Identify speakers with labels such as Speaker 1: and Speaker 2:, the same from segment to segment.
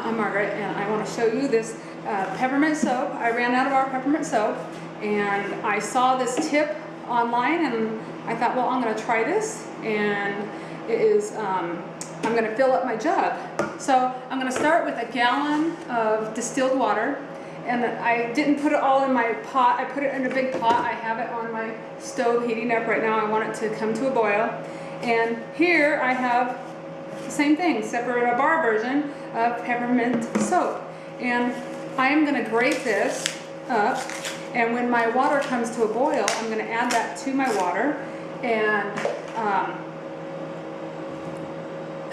Speaker 1: I'm Margaret, and I want to show you this peppermint soap. I ran out of our peppermint soap, and I saw this tip online, and I thought, well, I'm going to try this, and it is, I'm going to fill up my jug. So I'm going to start with a gallon of distilled water, and I didn't put it all in my pot. I put it in a big pot. I have it on my stove heating up right now. I want it to come to a boil. And here I have the same thing, separate a bar version of peppermint soap. And I am going to grate this up, and when my water comes to a boil, I'm going to add that to my water and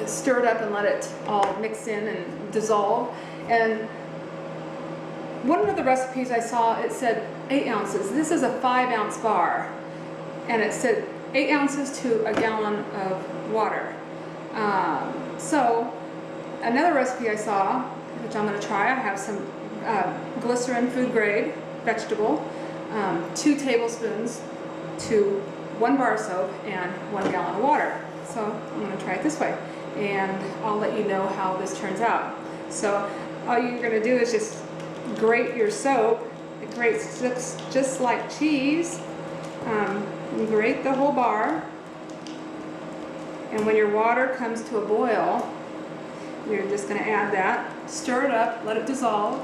Speaker 1: stir it up and let it all mix in and dissolve. And one of the recipes I saw, it said 8 ounces. This is a 5-ounce bar, and it said 8 ounces to a gallon of water. So another recipe I saw, which I'm going to try, I have some glycerin food grade vegetable, 2 tablespoons to 1 bar of soap and 1 gallon of water. So I'm going to try it this way, and I'll let you know how this turns out. So all you're going to do is just grate your soap. It grates just like cheese. You grate the whole bar, and when your water comes to a boil, you're just going to add that, stir it up, let it dissolve,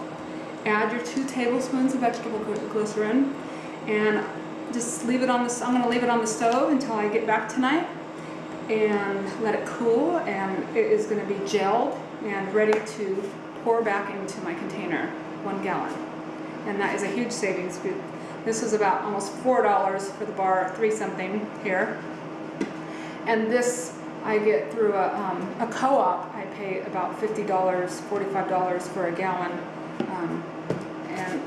Speaker 1: add your 2 tablespoons of vegetable glycerin, and just leave it on the, I'm going to leave it on the stove until I get back tonight, and let it cool, and it is going to be gelled and ready to pour back into my container, 1 gallon. And that is a huge savings. This was about almost $4 for the bar, 3 something here. And this I get through a co-op. I pay about $50, $45 for a gallon. And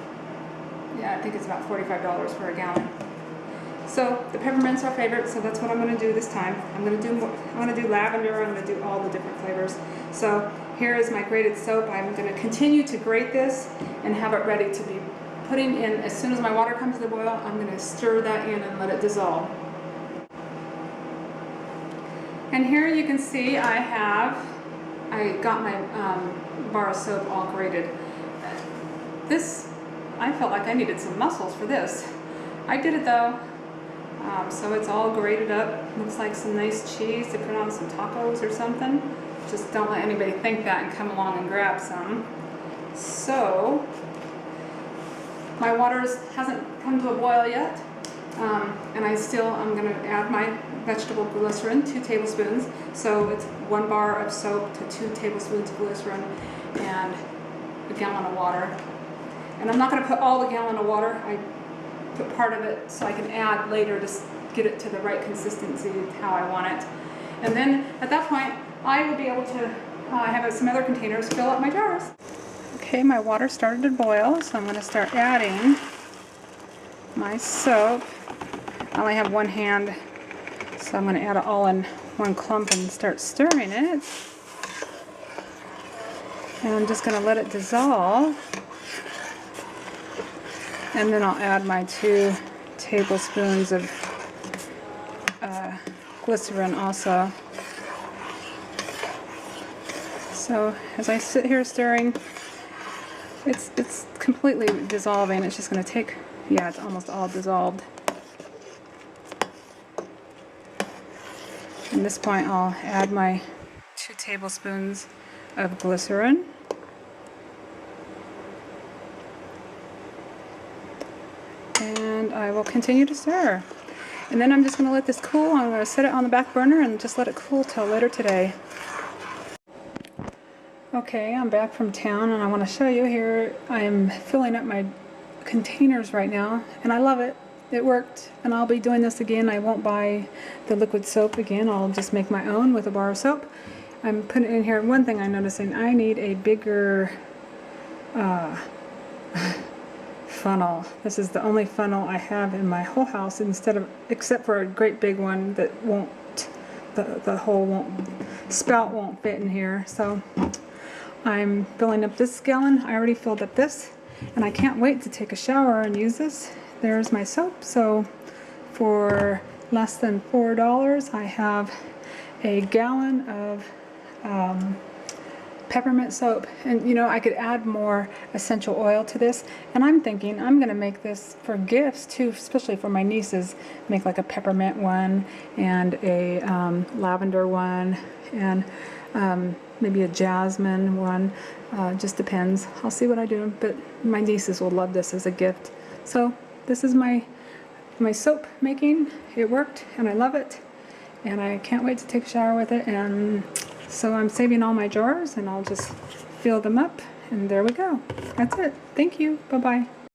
Speaker 1: yeah, I think it's about $45 for a gallon. So the peppermint's our favorite, so that's what I'm going to do this time. I'm going to do lavender. I'm going to do all the different flavors. So here is my grated soap. I'm going to continue to grate this and have it ready to be putting in. As soon as my water comes to the boil, I'm going to stir that in and let it dissolve. And here you can see I got my bar of soap all grated. This, I felt like I needed some mussels for this. I did it though. So it's all grated up. Looks like some nice cheese to put on some tacos or something. Just don't let anybody think that and come along and grab some. So my water hasn't come to a boil yet. And I'm going to add my vegetable glycerin, 2 tablespoons. So it's 1 bar of soap to 2 tablespoons of glycerin and a gallon of water. And I'm not going to put all the gallon of water. I put part of it so I can add later to get it to the right consistency, how I want it. And then at that point, I will be able to have some other containers fill up my jars. Okay, my water started to boil, so I'm going to start adding my soap. I only have one hand, so I'm going to add it all in one clump and start stirring it. And I'm just going to let it dissolve. And then I'll add my 2 tablespoons of glycerin also. So as I sit here stirring, it's completely dissolving. It's just going to take, yeah, it's almost all dissolved. At this point, I'll add my 2 tablespoons of glycerin. And I will continue to stir. And then I'm just going to let this cool. I'm going to set it on the back burner and just let it cool till later today. Okay, I'm back from town, and I want to show you here. I'm filling up my containers right now, and I love it. It worked, and I'll be doing this again. I won't buy the liquid soap again. I'll just make my own with a bar of soap. I'm putting it in here. One thing I'm noticing, I need a bigger funnel. This is the only funnel I have in my whole house, except for a great big one that won't, the whole spout won't fit in here. So I'm filling up this gallon. I already filled up this, and I can't wait to take a shower and use this. There's my soap. So for less than $4, I have a gallon of peppermint soap, and you know, I could add more essential oil to this, and I'm thinking I'm gonna make this for gifts too, especially for my nieces. Make like a peppermint one and a lavender one, and maybe a jasmine one. Just depends. I'll see what I do, but my nieces will love this as a gift. So this is my soap making. It worked and I love it, and I can't wait to take a shower with it. And so I'm saving all my jars, and I'll just fill them up, and there we go. That's it. Thank you. Bye-bye.